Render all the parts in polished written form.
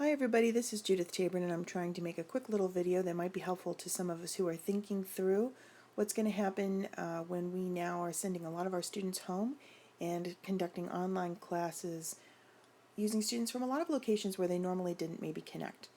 Hi everybody, this is Judith Tabron and I'm trying to make a quick little video that might be helpful to some of us who are thinking through what's going to happen when we now are sending a lot of our students home and conducting online classes using students from a lot of locations where they normally didn't maybe connect.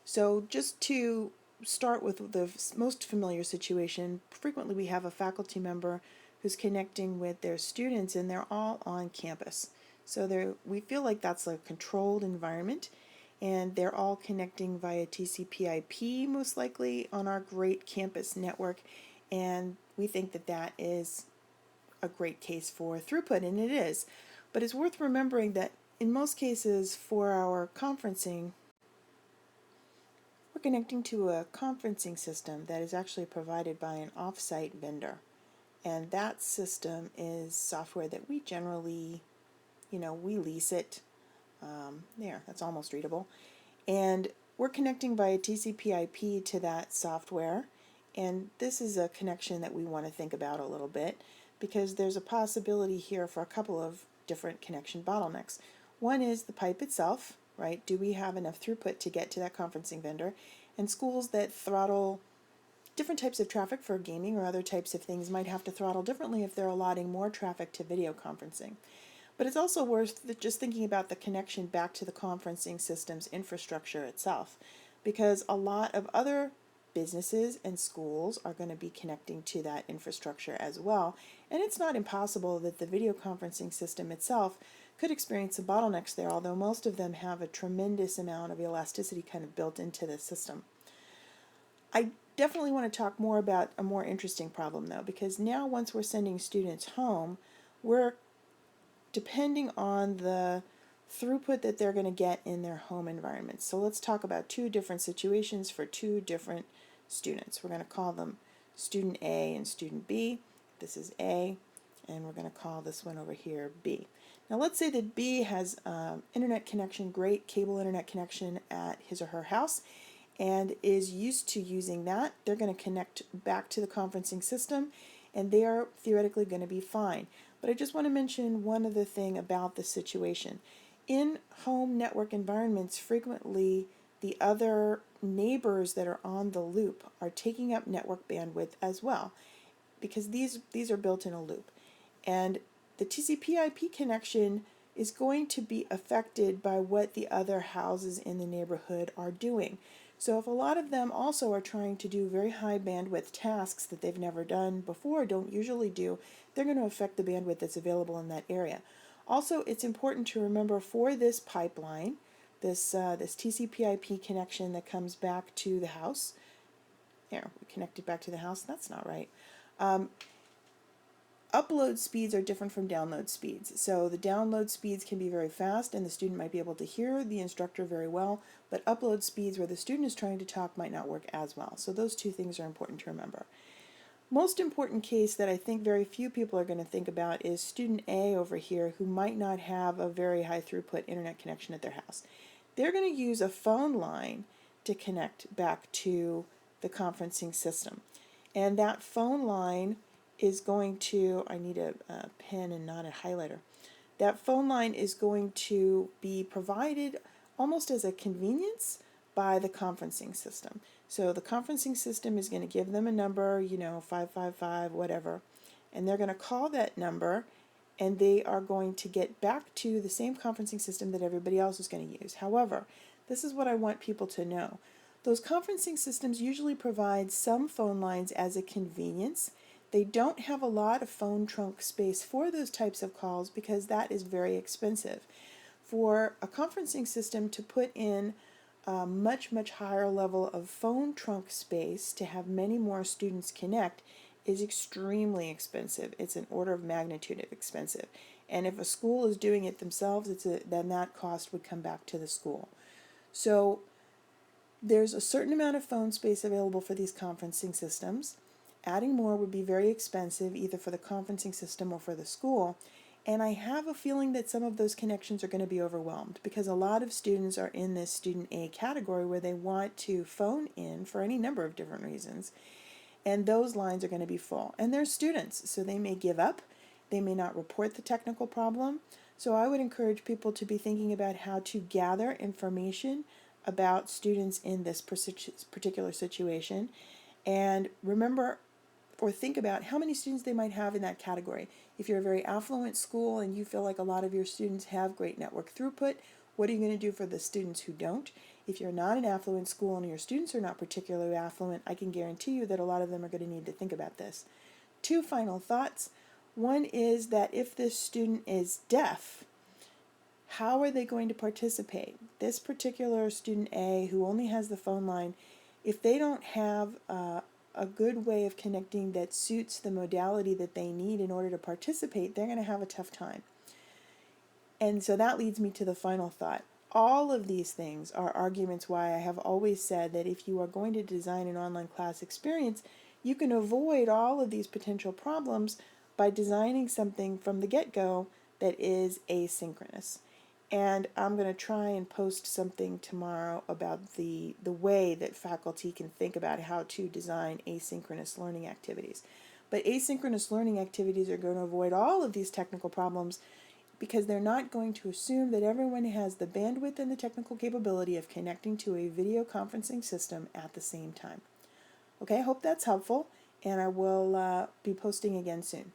So just to start with the most familiar situation, frequently we have a faculty member who's connecting with their students and they're all on campus. So we feel like that's a controlled environment and they're all connecting via TCP/IP most likely on our great campus network, and we think that that is a great case for throughput, and it is. But it's worth remembering that in most cases for our conferencing, we're connecting to a conferencing system that is actually provided by an off-site vendor. And that system is software that we generally, we lease it. There, that's almost readable. And we're connecting via TCP/IP to that software. And this is a connection that we want to think about a little bit because there's a possibility here for a couple of different connection bottlenecks. One is the pipe itself, right? Do we have enough throughput to get to that conferencing vendor? And schools that throttle different types of traffic for gaming or other types of things might have to throttle differently if they're allotting more traffic to video conferencing. But it's also worth just thinking about the connection back to the conferencing system's infrastructure itself, because a lot of other businesses and schools are going to be connecting to that infrastructure as well, and it's not impossible that the video conferencing system itself could experience some bottlenecks there, although most of them have a tremendous amount of elasticity kind of built into the system. I definitely want to talk more about a more interesting problem though, because now once we're sending students home, we're depending on the throughput that they're going to get in their home environment. So let's talk about two different situations for two different students. We're going to call them student A and student B. This is A, and we're going to call this one over here B. Now let's say that B has internet connection, great cable internet connection at his or her house, and is used to using that. They're going to connect back to the conferencing system, and they are theoretically going to be fine. But I just want to mention one other thing about the situation. In home network environments, frequently the other neighbors that are on the loop are taking up network bandwidth as well, because these are built in a loop. And the TCP/IP connection is going to be affected by what the other houses in the neighborhood are doing. So if a lot of them also are trying to do very high bandwidth tasks that they've never done before, don't usually do, they're going to affect the bandwidth that's available in that area. Also, it's important to remember for this pipeline, this TCP/IP connection that comes back to the house. Here, we connected back to the house. That's not right. Upload speeds are different from download speeds. So the download speeds can be very fast and the student might be able to hear the instructor very well, but upload speeds where the student is trying to talk might not work as well. So those two things are important to remember. Most important case that I think very few people are going to think about is student A over here who might not have a very high throughput internet connection at their house. They're going to use a phone line to connect back to the conferencing system. And that phone line is going to, I need a pen and not a highlighter. That phone line is going to be provided almost as a convenience by the conferencing system. So the conferencing system is going to give them a number, 555, whatever, and they're going to call that number and they are going to get back to the same conferencing system that everybody else is going to use. However, this is what I want people to know. Those conferencing systems usually provide some phone lines as a convenience. They don't have a lot of phone trunk space for those types of calls because that is very expensive. For a conferencing system to put in a much higher level of phone trunk space to have many more students connect is extremely expensive. It's an order of magnitude of expensive. And if a school is doing it themselves, then that cost would come back to the school. So there's a certain amount of phone space available for these conferencing systems. Adding more would be very expensive, either for the conferencing system or for the school. And I have a feeling that some of those connections are going to be overwhelmed because a lot of students are in this student A category where they want to phone in for any number of different reasons. And those lines are going to be full. And they're students, so they may give up. They may not report the technical problem. So I would encourage people to be thinking about how to gather information about students in this particular situation, and remember or think about how many students they might have in that category. If you're a very affluent school and you feel like a lot of your students have great network throughput, what are you going to do for the students who don't? If you're not an affluent school and your students are not particularly affluent, I can guarantee you that a lot of them are going to need to think about this. Two final thoughts. One is that if this student is deaf, how are they going to participate? This particular student A who only has the phone line, if they don't have a good way of connecting that suits the modality that they need in order to participate, they're going to have a tough time. And so that leads me to the final thought. All of these things are arguments why I have always said that if you are going to design an online class experience, you can avoid all of these potential problems by designing something from the get-go that is asynchronous. And I'm going to try and post something tomorrow about the way that faculty can think about how to design asynchronous learning activities. But asynchronous learning activities are going to avoid all of these technical problems because they're not going to assume that everyone has the bandwidth and the technical capability of connecting to a video conferencing system at the same time. Okay, I hope that's helpful, and I will be posting again soon.